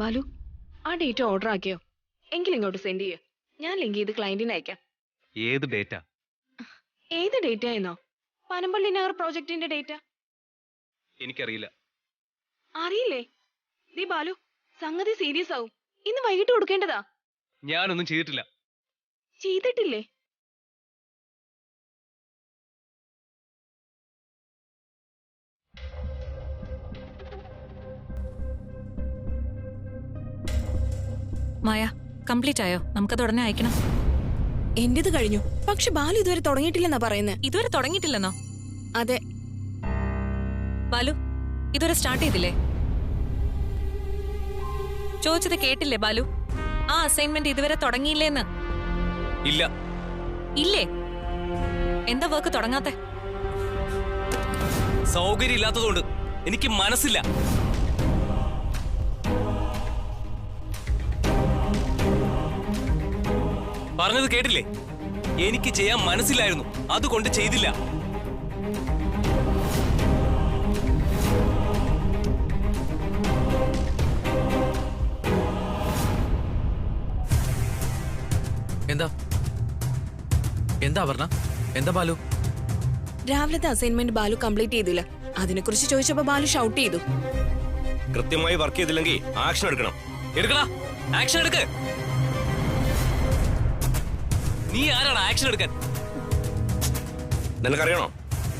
ബാലു, ആ date order ആക്കിയോ? എങ്കിൽ ഇങ്ങോട്ട് സെൻഡ് ചെയ്യോ. ഞാൻ ലിങ്ക് ചെയ്ത് ക്ലയന്റിന് അയക്കാം. ഏത് ഡേറ്റ? ഏത് ഡേറ്റ എന്നോ? പനമ്പള്ളി നഗർ പ്രോജക്ടിന്റെ ഡേറ്റ. എനിക്കറിയില്ല. അറിയില്ലേ? ദീ ബാലു, സംഗതി സീരിയസ് ആവും. ഇന്ന് വൈകിട്ട് കൊടുക്കേണ്ടതാ. ഞാനൊന്നും ചെയ്തിട്ടില്ല. ചെയ്തിട്ടില്ലേ? മായ, കംപ്ലീറ്റ് ആയോ? നമുക്കത് ഉടനെ അയക്കണം. എന്റേത് കഴിഞ്ഞു, പക്ഷെ ബാലു ഇതുവരെ തുടങ്ങിയിട്ടില്ലെന്നാ പറയുന്നത്. ഇതുവരെ തുടങ്ങിയിട്ടില്ലെന്നോ? അതെ. ബാലു, ഇതുവരെ സ്റ്റാർട്ട് ചെയ്തില്ലേ? ചോദിച്ചത് കേട്ടില്ലേ ബാലു? ആ അസൈൻമെന്റ് ഇതുവരെ തുടങ്ങിയില്ലേന്ന്. ഇല്ല. ഇല്ലേ? എന്താ വർക്ക് തുടങ്ങാത്തെ? സൗകര്യം ഇല്ലാത്തതുകൊണ്ട്. എനിക്ക് മനസ്സില്ല. പറഞ്ഞത് കേട്ടില്ലേ? എനിക്ക് ചെയ്യാൻ മനസ്സിലായിരുന്നു, അതുകൊണ്ട് ചെയ്തില്ല. എന്താ എന്താ പറഞ്ഞ? എന്താ ബാലു? രാവിലത്തെ അസൈൻമെന്റ് ബാലു കംപ്ലീറ്റ് ചെയ്തില്ല. അതിനെക്കുറിച്ച് ചോദിച്ചപ്പോ ബാലു ഷൗട്ട് ചെയ്തു. കൃത്യമായി വർക്ക് ചെയ്തില്ലെങ്കിൽ ആക്ഷൻ എടുക്കണം. എടുക്കടാ, ആക്ഷൻ എടുക്ക്. നീ ആരാണ് ആക്ഷൻ എടുക്കാൻ? നിനക്കറിയണോ?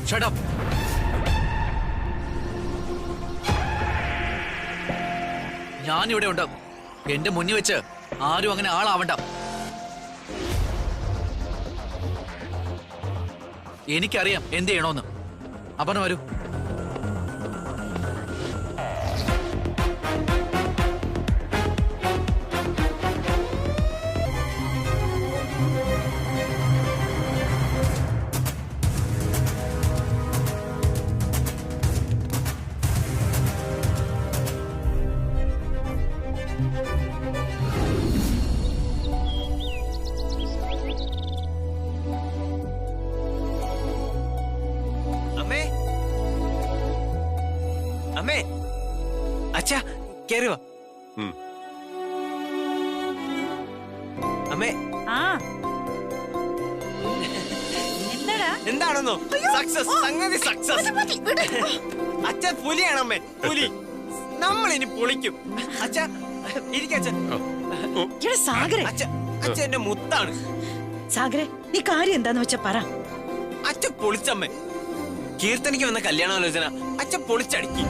Shut up. ഞാനിവിടെ ഉണ്ട്. എന്റെ മുന്നിൽ വെച്ച് ആരും അങ്ങനെ ആളാവണ്ട. എനിക്കറിയാം എന്ത് ചെയ്യണോന്ന്. അപർണ വരൂ. അമ്മേ, അച്ഛാ കേറി വാ. അമ്മേ. എന്താണെന്നോ? സക്സസ്, സംഗതി സക്സസ്. അച്ഛ പുലിയാണ് അമ്മേ, പുലി. നമ്മൾ ഇനി പൊളിക്കും. അച്ഛ ഇരിക്കച്ഛൻ. അച്ഛ എന്റെ മുത്താണ്. സാഗരെ, നീ കാര്യം എന്താന്ന് വെച്ചാ പറ. അച്ഛ പൊളിച്ചമ്മേ. കീർത്തനിക്ക് വന്ന കല്യാണാലോചന അച്ഛ പൊളിച്ചടുക്കി.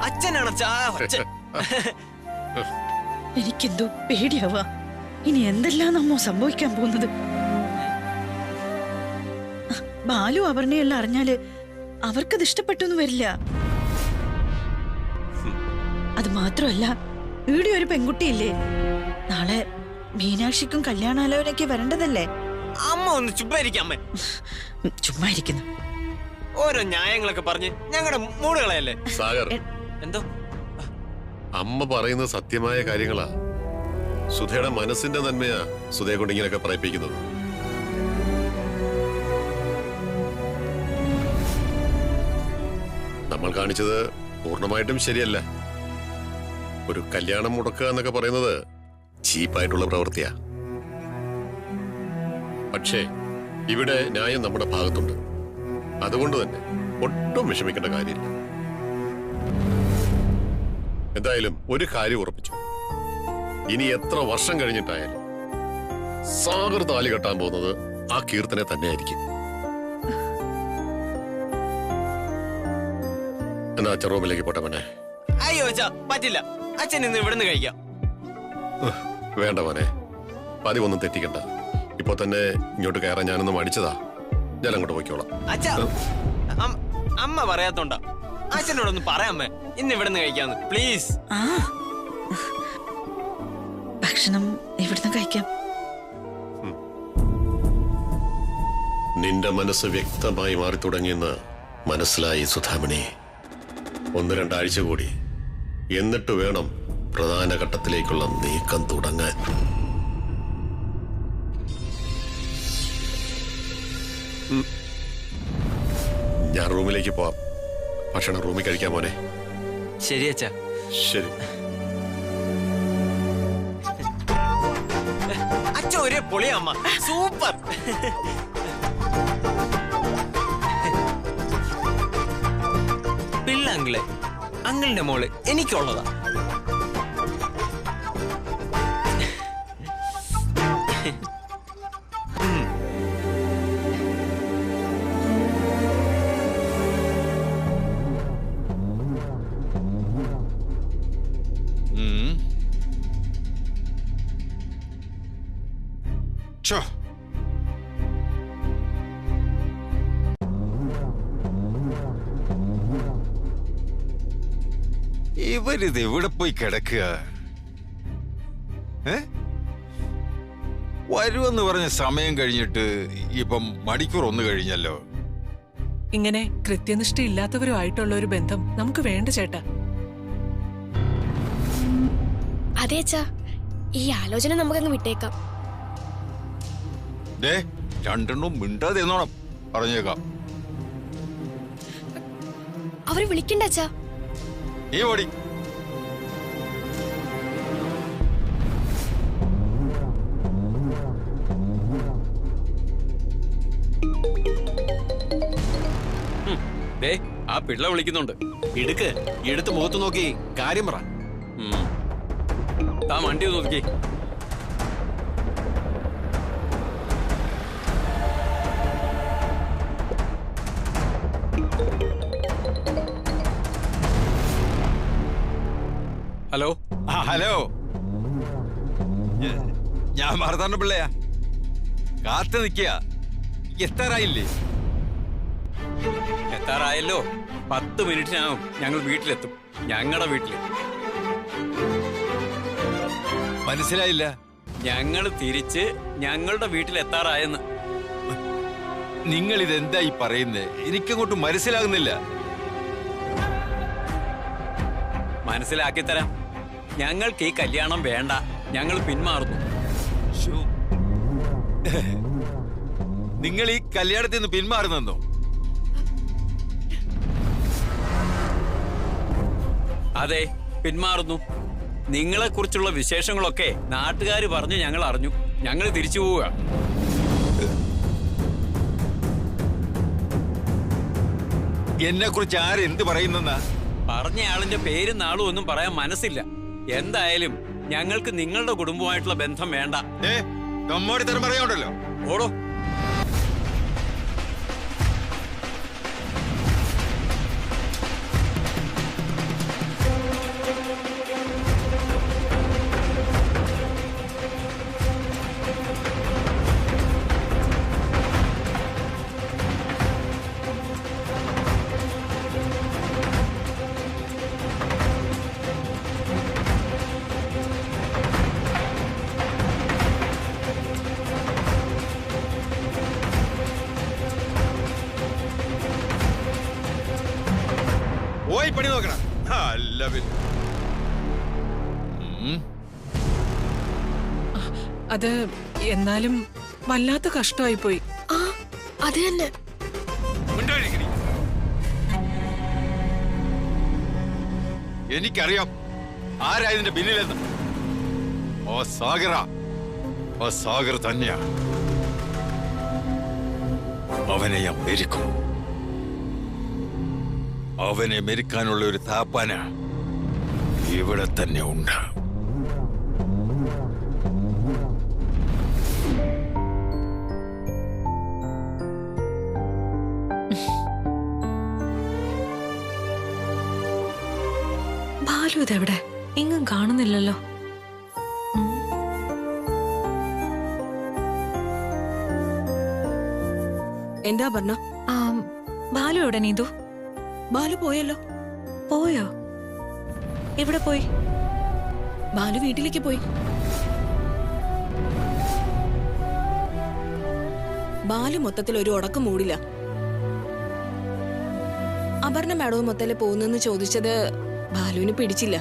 അച്ഛനാണ് അച്ഛൻ. എനിക്കെന്തോ പേടിയാവാ. ഇനി എന്തെല്ലാം നമ്മോ സംഭവിക്കാൻ പോകുന്നത്. ബാലു അപർണയെല്ലാം അറിഞ്ഞാല് അവർക്കത് ഇഷ്ടപ്പെട്ടൊന്നും വരില്ല. അത് മാത്രമല്ല, ഇവിടെ ഒരു പെൺകുട്ടിയില്ലേ, നാളെ മീനാക്ഷിക്കും കല്യാണാലോചനയ്ക്ക് വരേണ്ടതല്ലേ. അമ്മ ഒന്ന് ചുമ്മായിരിക്കമ്മേ. ചുമ്മാ ഇരിക്കുന്നു. ഓരോ ന്യായങ്ങളൊക്കെ പറഞ്ഞ് ഞങ്ങളുടെ മൂടുകളയല്ലേ. സാഗർ, എന്തോ? അമ്മ പറയുന്നത് സത്യമായ കാര്യങ്ങളാ. സുധയുടെ മനസ്സിന്റെ നന്മയാ സുധയെ കൊണ്ട് ഇങ്ങനെയൊക്കെ പറയിപ്പിക്കുന്നത്. നമ്മൾ കാണിച്ചത് പൂർണ്ണമായിട്ടും ശരിയല്ല. ഒരു കല്യാണം മുടക്കുക എന്നൊക്കെ പറയുന്നത് ചീപ്പായിട്ടുള്ള പ്രവൃത്തിയാ. പക്ഷേ ഇവിടെ ന്യായം നമ്മുടെ ഭാഗത്തുണ്ട്. അതുകൊണ്ട് തന്നെ ഒട്ടും വിഷമിക്കേണ്ട കാര്യമില്ല. എന്തായാലും ഒരു കാര്യം ഉറപ്പിച്ചു, ഇനി എത്ര വർഷം കഴിഞ്ഞിട്ടായാലും സാഗർ താലി കെട്ടാൻ പോകുന്നത് ആ കീർത്തനെ തന്നെയായിരിക്കും. എന്നാ അച്ഛൻ റൂമിലേക്ക് പോട്ടെ മോനെ. അയ്യോ അച്ഛാ, പറ്റില്ല. അച്ഛൻ ഇന്ന് ഇവിടുന്ന് കഴിക്കാം. വേണ്ട മോനെ, പതിവൊന്നും തെറ്റിക്കണ്ട. ഇപ്പൊ തന്നെ ഇങ്ങോട്ട് കയറാൻ ഞാനൊന്നും അടിച്ചതാ. ഞാൻ അങ്ങോട്ട് പോയിക്കോളാം. അച്ഛാ, അമ്മ പറയാത്തോണ്ടാ. അച്ഛനോടൊന്ന് പറയാമേ, ഇന്ന് ഇവിടുന്ന് കഴിക്കാന്ന് പ്ലീസ്. ഭക്ഷണം ഇവിടുന്ന് കഴിക്കാം. നിന്റെ മനസ്സ് വ്യക്തമായി മാറി തുടങ്ങിയെന്ന് മനസ്സിലായി സുധാമണി. 1-2 ആഴ്ച കൂടി, എന്നിട്ട് വേണം പ്രധാന ഘട്ടത്തിലേക്കുള്ള നീക്കം തുടങ്ങാൻ. ഞാൻ റൂമിലേക്ക് പോവാം. ഭക്ഷണം റൂമിൽ കഴിക്കാൻ മോനെ. ശരി അച്ഛാ. ശരി. അച്ഛ ഒരേ പൊളിയാ അമ്മ, സൂപ്പർ. പിള്ള അങ്കിളെ, അങ്കിളിന്റെ മോള് എനിക്കുള്ളതാ. ഇവരിത് എവിടെ പോയി കിടക്കുക? വരുമെന്ന് പറഞ്ഞ സമയം കഴിഞ്ഞിട്ട് ഇപ്പം മണിക്കൂർ 1 കഴിഞ്ഞല്ലോ. ഇങ്ങനെ കൃത്യനിഷ്ഠയില്ലാത്തവരുമായിട്ടുള്ള ഒരു ബന്ധം നമുക്ക് വേണ്ട ചേട്ടാ. അതെ അച്ഛാ, ഈ ആലോചന നമുക്കങ്ങ് വിട്ടേക്കാം. രണ്ടെണ്ണം മിണ്ടാതെ എന്നോണം പറഞ്ഞേക്കാം. അവര് വിളിക്കണ്ട അച്ഛാ. നീ ഓടി. ആ പിള്ള വിളിക്കുന്നുണ്ട്. എടുത്ത് മുഖത്ത് നോക്കി കാര്യം പറ. താ വണ്ടി നോക്കി. ഹലോ. ഹലോ, ഞാൻ മാർത്താണ്ഡ പിള്ളയാ. കാത്തു നിൽക്കുക. എത്താറായില്ലേ? എത്താറായല്ലോ. 10 മിനിറ്റിനകം ഞങ്ങൾ വീട്ടിലെത്തും. ഞങ്ങളുടെ വീട്ടില്. മനസ്സിലായില്ല. ഞങ്ങൾ തിരിച്ച് ഞങ്ങളുടെ വീട്ടിലെത്താറായെന്ന്. നിങ്ങൾ ഇതെന്തായി പറയുന്നേ? എനിക്കങ്ങോട്ട് മനസ്സിലാകുന്നില്ല. മനസ്സിലാക്കി തരാം. ഞങ്ങൾക്ക് ഈ കല്യാണം വേണ്ട. ഞങ്ങൾ പിന്മാറുന്നു. നിങ്ങൾ ഈ കല്യാണത്തിൽ നിന്ന് പിന്മാറുന്നെന്നോ? അതെ, പിന്മാറുന്നു. നിങ്ങളെ കുറിച്ചുള്ള വിശേഷങ്ങളൊക്കെ നാട്ടുകാർ പറഞ്ഞു ഞങ്ങൾ അറിഞ്ഞു. ഞങ്ങൾ തിരിച്ചു പോവുക. എന്നെ കുറിച്ച് ആരെന്ത് പറയുന്നെന്നാ? പറഞ്ഞ ആളിന്റെ പേരും നാളും ഒന്നും പറയാൻ മനസ്സില്ല. എന്തായാലും ഞങ്ങൾക്ക് നിങ്ങളുടെ കുടുംബമായിട്ടുള്ള ബന്ധം വേണ്ട. നമ്മോട് തരം പറയാണ്ടല്ലോ. ഓടോ. പോയി പണി നോക്കണം. അത് എന്നാലും വല്ലാത്ത കഷ്ടമായി പോയി. അത് തന്നെ. എനിക്കറിയാം ആരായതിന്റെ പിന്നിലെന്ന്. ഓ സാഗർ തന്നെയാ. അവനെ ഞാൻ മെരിക്കും. അവനെ മെരിക്കാനുള്ള ഒരു താപ്പാന ഇവിടെ തന്നെ ഉണ്ട്. ബാലു ഇതെവിടെ? എങ്ങും കാണുന്നില്ലല്ലോ. എന്താ പറഞ്ഞ? ബാലു എവിടെ നീതു? ബാലു പോയല്ലോ. പോയോ? എവിടെ പോയി? ബാലു വീട്ടിലേക്ക് പോയി. ബാലു മൊത്തത്തിൽ ഒരു ഉടക്കം മൂടില്ല. അപർണ മാഡവും മൊത്തത്തിൽ പോകുന്നെന്ന് ചോദിച്ചത് ബാലുവിന് പിടിച്ചില്ല.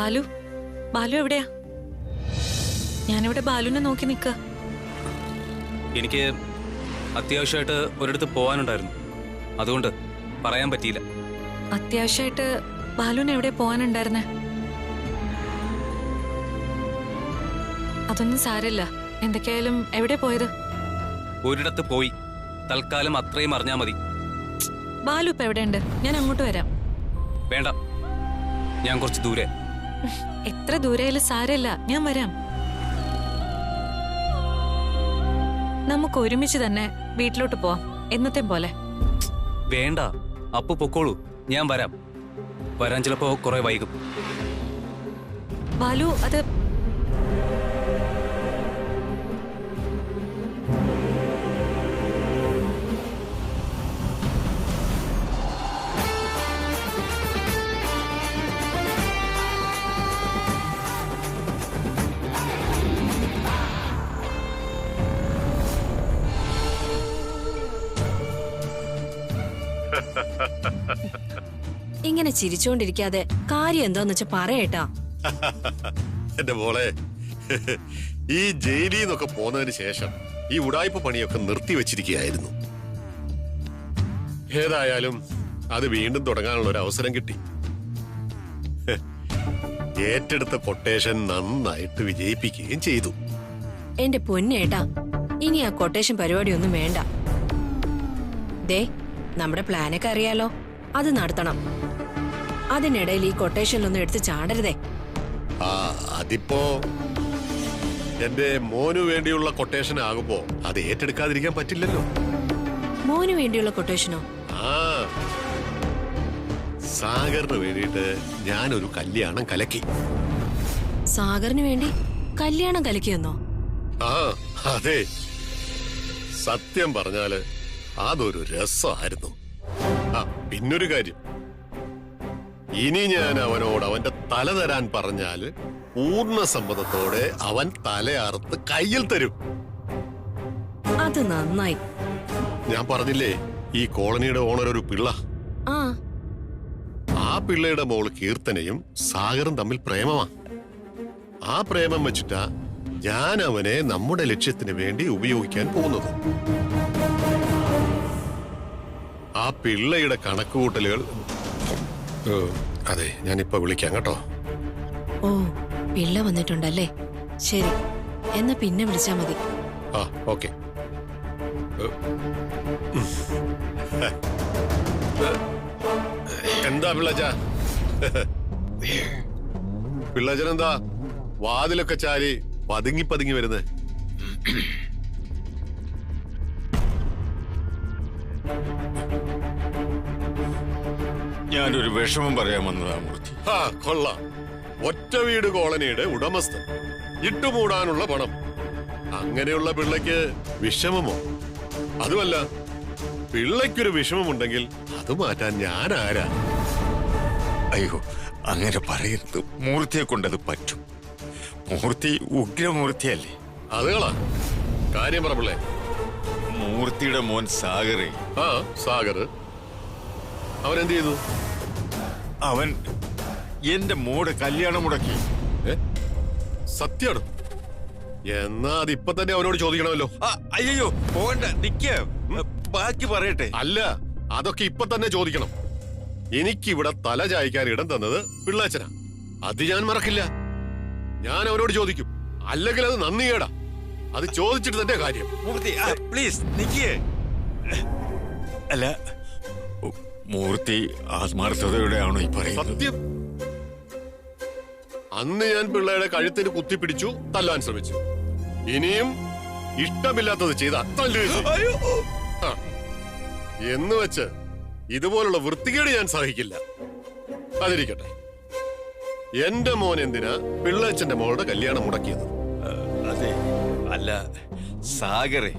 ബാലു ബാലു എവിടെയാ? ഞാനിവിടെ ബാലുവിനെ നോക്കി നിൽക്ക. എനിക്ക് അത്യാവശ്യമായിട്ട് ഒരിടത്ത് പോകാനുണ്ടായിരുന്നു, അതുകൊണ്ട് പറയാൻ പറ്റിയില്ല. അത്യാവശ്യമായിട്ട് ബാലുവിന് എവിടെ പോകാനുണ്ടായിരുന്നേ? അതൊന്നും സാരമില്ല. എന്തൊക്കെയായാലും എവിടെ പോയത്? ഒരിടത്ത് പോയി. തൽക്കാലം അത്രയും അറിഞ്ഞാ മതി. ബാലു ഇപ്പൊ എവിടെയുണ്ട്? ഞാൻ അങ്ങോട്ട് വരാം. വേണ്ട, ഞാൻ കുറച്ച് ദൂരെ. എത്ര ദൂരെയായാലും സാരമില്ല, ഞാൻ വരാം. നമുക്ക് ഒരുമിച്ച് തന്നെ വീട്ടിലോട്ട് പോവാം, എന്നത്തെ പോലെ. വേണ്ട, അപ്പു പൊക്കോളൂ, ഞാൻ വരാം. വരാൻ ചിലപ്പോ കുറെ വൈകും. ബാലു അത് ഇങ്ങനെ ചിരിച്ചോണ്ടിരിക്കാതെ കാര്യം എന്താന്ന് വെച്ചാ പറയേട്ടാ. എന്റെ മോളെ, ഈ ജയിലിൽ നിന്നൊക്കെ പോന്നതിന് ശേഷം ഈ ഉടായ്പ പണിയൊക്കെ നിർത്തിവെച്ചിരിക്കുകയായിരുന്നു. ഏതായാലും അത് വീണ്ടും തുടങ്ങാനുള്ള ഒരു അവസരം കിട്ടി. ഏറ്റെടുത്ത കൊട്ടേഷൻ നന്നായിട്ട് വിജയിപ്പിക്കുകയും ചെയ്തു. എന്റെ പൊന്നേട്ടാ, ഇനി ആ കൊട്ടേഷൻ പരിപാടിയൊന്നും വേണ്ട. ദേ, നമ്മുടെ പ്ലാനൊക്കെ അറിയാലോ, അത് നടത്തണം. അതിനിടയിൽ ഈ കൊട്ടേഷനിലൊന്നും എടുത്ത് ചാടരുതേ. അതിപ്പോ എന്റെ മോനു വേണ്ടിയുള്ള കൊട്ടേഷൻ ആകുമ്പോ അത് ഏറ്റെടുക്കാതിരിക്കാൻ പറ്റില്ലല്ലോ. മോന് വേണ്ടിയുള്ള കൊട്ടേഷനോ? സാഗറിന് വേണ്ടിയിട്ട് ഞാനൊരു കല്യാണം കലക്കി. സാഗറിന് വേണ്ടി കല്യാണം കലക്കിയെന്നോ? അതെ, സത്യം പറഞ്ഞാല് അതൊരു രസമായിരുന്നു. പിന്നൊരു കാര്യം, ഇനി ഞാൻ അവനോട് അവന്റെ തല തരാൻ പറഞ്ഞാല് പൂർണ്ണ സമ്മതത്തോടെ അവൻ തലയറുത്ത് കയ്യിൽ തരും. അത് നന്നായി. ഞാൻ പറഞ്ഞില്ലേ, ഈ കോളനിയുടെ ഓണർ ഒരു പിള്ള. ആ പിള്ളയുടെ മോള് കീർത്തനയും സാഗറും തമ്മിൽ പ്രേമമാ. ആ പ്രേമം വെച്ചിട്ടാ ഞാൻ അവനെ നമ്മുടെ ലക്ഷ്യത്തിന് വേണ്ടി ഉപയോഗിക്കാൻ പോകുന്നത്. ആ പിള്ളയുടെ കണക്കുകൂട്ടലുകൾ അതെ, ഞാനിപ്പോ വിളിക്കാം കേട്ടോ. ഓ, പിള്ള വന്നിട്ടുണ്ടല്ലേ? ശരി, എന്നാ പിന്നെ വിളിച്ചാ മതി. ഓക്കെ. എന്താ പിള്ളച്ച? പിള്ളച്ചനെന്താ വാതിലൊക്കെ ചാരി പതുങ്ങി പതുങ്ങി വരുന്നേ? ഞാനൊരു വിഷമം പറയാൻ വന്നതാ മൂർത്തി. കൊള്ളാം. ഒറ്റ വീട് കോളനിയുടെ ഉടമസ്ഥൻ, ഇട്ടുമൂടാനുള്ള പണം. അങ്ങനെയുള്ള പിള്ളയ്ക്ക് വിഷമമോ? അതുമല്ല, പിള്ളയ്ക്കൊരു വിഷമമുണ്ടെങ്കിൽ അത് മാറ്റാൻ ഞാൻ ആരാ? അയ്യോ, അങ്ങനെ പറയരുത്. മൂർത്തിയെ കൊണ്ടത് പറ്റും. മൂർത്തി ഉഗ്രമൂർത്തിയല്ലേ? അതുകളാ കാര്യം പറ പിള്ളേ. മൂർത്തിയുടെ മോൻ സാഗറേ. സാഗർ അവനെന്ത് ചെയ്തു? അവൻ എന്റെ മോടെ കല്യാണം മുടക്കി. സത്യാണ്? എന്നാ അതിപ്പൊ തന്നെ അവനോട് ചോദിക്കണമല്ലോ. അയ്യോ, പോകണ്ട, നിക്ക, ബാക്കി പറയട്ടെ. അല്ല, അതൊക്കെ ഇപ്പൊ തന്നെ ചോദിക്കണം. എനിക്കിവിടെ തല ചായ്ക്കാൻ ഇടം തന്നത് പിള്ളാച്ചനാ. അത് ഞാൻ മറക്കില്ല. ഞാൻ അവനോട് ചോദിക്കും. അല്ലെങ്കിൽ അത് നന്ദിയേടാ. അത് ചോദിച്ചിട്ട് തന്നെ കാര്യം. മൂർത്തി, പ്ലീസ് നിക്കേ. അല്ല, മൂർത്തി ആത്മാർത്ഥതയോടെയാണോ ഈ പറയുന്നത്? സത്യം. അന്ന് ഞാൻ പിള്ളയുടെ കഴുത്തിന് കുത്തിപ്പിടിച്ചു, തല്ലാൻ ശ്രമിച്ചു. ഇനിയും ഇഷ്ടമില്ലാത്തത് ചെയ്ത എന്ന് വെച്ച് ഇതുപോലുള്ള വൃത്തികേട് ഞാൻ സഹിക്കില്ല. അതിരിക്കട്ടെ, എന്റെ മോൻ എന്തിനാ പിള്ളച്ചന്റെ മോളുടെ കല്യാണം മുടക്കിയത്? അതെ, അല്ല, സാഗറെ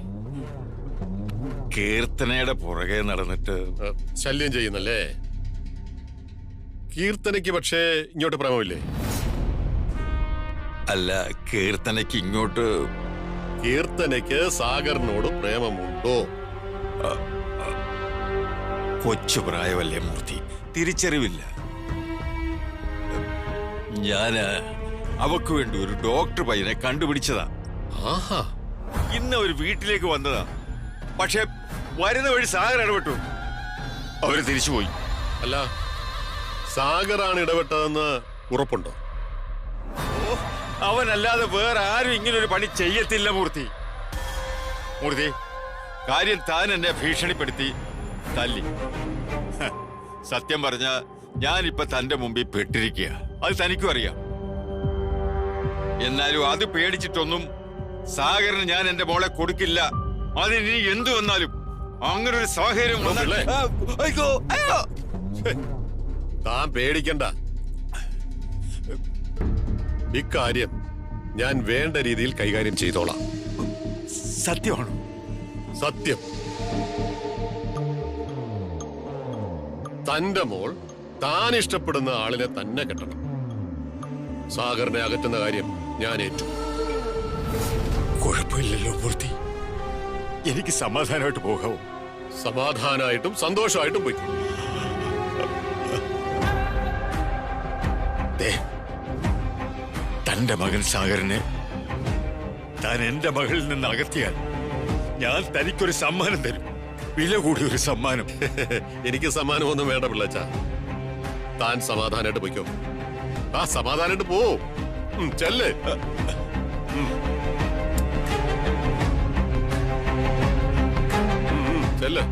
കീർത്തനയുടെ പുറകെ നടന്നിട്ട് ശല്യം ചെയ്യുന്നല്ലേ? കീർത്തനയ്ക്ക് പക്ഷേ ഇങ്ങോട്ട് പ്രേമമില്ലേ? അല്ല, കീർത്തനയ്ക്ക് ഇങ്ങോട്ട്. കീർത്തനയ്ക്ക് സാഗറിനോട് പ്രേമമുണ്ടോ? കൊച്ചു പ്രായമല്ലേ മൂർത്തി, തിരിച്ചറിവില്ല. ഞാന് അവക്ക് വേണ്ടി ഒരു ഡോക്ടർ പയ്യനെ കണ്ടുപിടിച്ചതാ. ആഹാ, ഇന്ന് ഒരു വീട്ടിലേക്ക് വന്നതാ. പക്ഷെ വരുന്ന വഴി സാഗർ ഇടപെട്ടു. അവര് തിരിച്ചുപോയി. അല്ല, സാഗറാണ് ഇടപെട്ടതെന്ന് ഉറപ്പുണ്ടോ? അവനല്ലാതെ വേറെ ആരും ഇങ്ങനെ ഒരു പണി ചെയ്യത്തില്ല മൂർത്തി. മൂർത്തി, കാര്യം താൻ എന്നെ ഭീഷണിപ്പെടുത്തി തല്ലി. സത്യം പറഞ്ഞ ഞാനിപ്പൊ തന്റെ മുമ്പിൽ പെട്ടിരിക്കുക. അത് തനിക്കും അറിയാം. എന്നാലും അത് പേടിച്ചിട്ടൊന്നും സാഗറിന് ഞാൻ എന്റെ മോളെ കൊടുക്കില്ല. അതിനി എന്തു വന്നാലും അങ്ങനെ ഒരു സാഹചര്യം താൻ പേടിക്കണ്ട. ഇക്കാര്യം ഞാൻ വേണ്ട രീതിയിൽ കൈകാര്യം ചെയ്തോളാം. സത്യമാണോ? സത്യം. തന്റെ മോൾ താൻ ഇഷ്ടപ്പെടുന്ന ആളിനെ തന്നെ കെട്ടണം. സാഗറിനെ അകറ്റുന്ന കാര്യം ഞാൻ ഏറ്റു. കുഴപ്പമില്ലല്ലോ മൂർത്തി, എനിക്ക് സമാധാനമായിട്ട് പോകാവോ? സമാധാനമായിട്ടും സന്തോഷമായിട്ടും പോയി. തന്റെ മകൻ സാഗറിനെ താൻ എന്റെ മകളിൽ നിന്ന് അകറ്റിയാൽ ഞാൻ തനിക്കൊരു സമ്മാനം തരും. വില കൂടിയൊരു സമ്മാനം. എനിക്ക് സമ്മാനമൊന്നും വേണ്ട പിള്ളച്ച. താൻ സമാധാനമായിട്ട് പോയിക്കോ. ആ, സമാധാനമായിട്ട് പോ. ചെല്ലേ. ചെല്ലേ.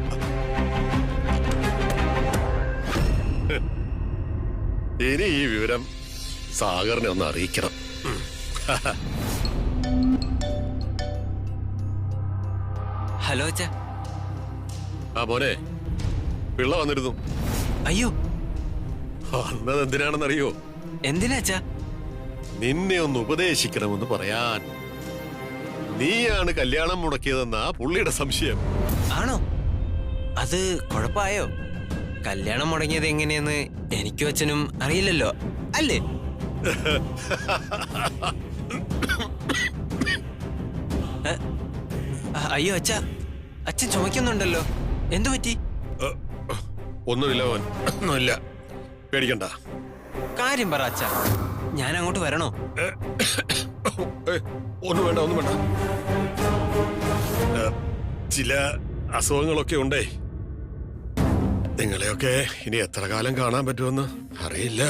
ഇനി ഈ വിവരം സാഗറിനെ ഒന്ന് അറിയിക്കണം. ഹലോ അച്ഛാ. ആ മോനെ, പിള്ള വന്നിരുന്നു. അയ്യോ, വന്നത് എന്തിനാണെന്നറിയോ? എന്തിനാ അച്ഛാ? നിന്നെ ഒന്ന് ഉപദേശിക്കണമെന്ന് പറയാൻ. നീയാണ് കല്യാണം മുടക്കിയതെന്നാ പുള്ളിയുടെ സംശയം. ആണോ? അത് കുഴപ്പമായോ? കല്യാണം മുടങ്ങിയത് എങ്ങനെയെന്ന് എനിക്കും അച്ഛനും അറിയില്ലല്ലോ, അല്ലേ? അയ്യോ അച്ഛാ, അച്ഛൻ ചുമക്കുന്നുണ്ടല്ലോ. എന്തു പറ്റി? ഒന്നുമില്ല മോൻ, ഒന്നുമില്ല. പേടിക്കണ്ട. കാര്യം പറ അച്ഛാ, ഞാൻ അങ്ങോട്ട് വരണോ? ഒന്നും വേണ്ട, ഒന്നും വേണ്ട. ചില അസുഖങ്ങളൊക്കെ ഉണ്ടേ. നിങ്ങളെയൊക്കെ ഇനി എത്ര കാലം കാണാൻ പറ്റുമെന്ന് അറിയില്ല.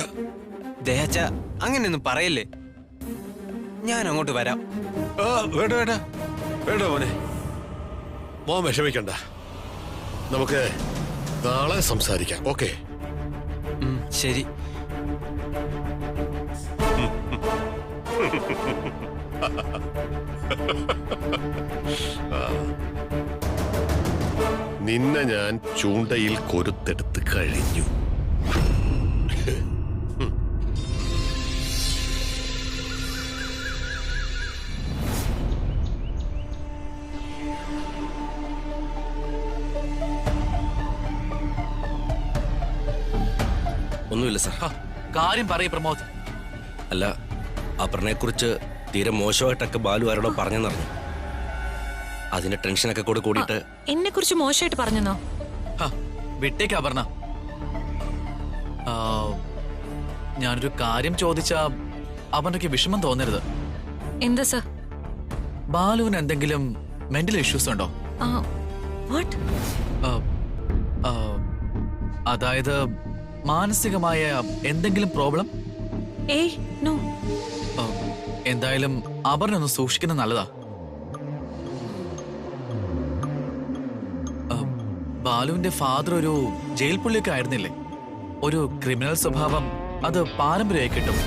ദേഹച്ച അങ്ങനെയൊന്നും പറയല്ലേ. ഞാൻ അങ്ങോട്ട് വരാം. വേണ്ട വേണ്ട വേണ്ട മോനെ, മോൻ വിഷമിക്കണ്ട. നമുക്ക് നാളെ സംസാരിക്കാം. ഓക്കെ? ശരി. നിന്നെ ഞാൻ ചൂണ്ടയിൽ കൊരുത്തെടുത്ത് കഴിഞ്ഞു. ഒന്നുമില്ല സാർ. കാര്യം പറയ് പ്രമോദ്. അല്ല, അപർണയെ കുറിച്ച് തീരെ മോശമായിട്ടൊക്കെ ബാലു ആരോടോ പറഞ്ഞെന്നറിഞ്ഞു. അതിന്റെ ടെൻഷനൊക്കെ കൂടെ കൂടിയിട്ട് എന്നെ കുറിച്ച് മോശമായിട്ട് പറഞ്ഞെന്നോ? വിട്ടേക്ക് അപർണ. ഞാനൊരു കാര്യം ചോദിച്ചാ അവനൊക്കെ വിഷമം തോന്നരുത്. എന്താ സർ? ബാലുവിന് എന്തെങ്കിലും മെന്റൽ ഇഷ്യൂസ് ഉണ്ടോ? അതായത് മാനസികമായ എന്തെങ്കിലും പ്രോബ്ലം? ഏയ് നോ. എന്തായാലും അപർണ സൂക്ഷിക്കുന്നത് നല്ലതാ. ബാലുവിന്റെ ഫാദർ ഒരു ജയിൽ പുള്ളിയൊക്കെ ആയിരുന്നില്ലേ? ഒരു ക്രിമിനൽ സ്വഭാവം അത് പാരമ്പര്യമായി കിട്ടും.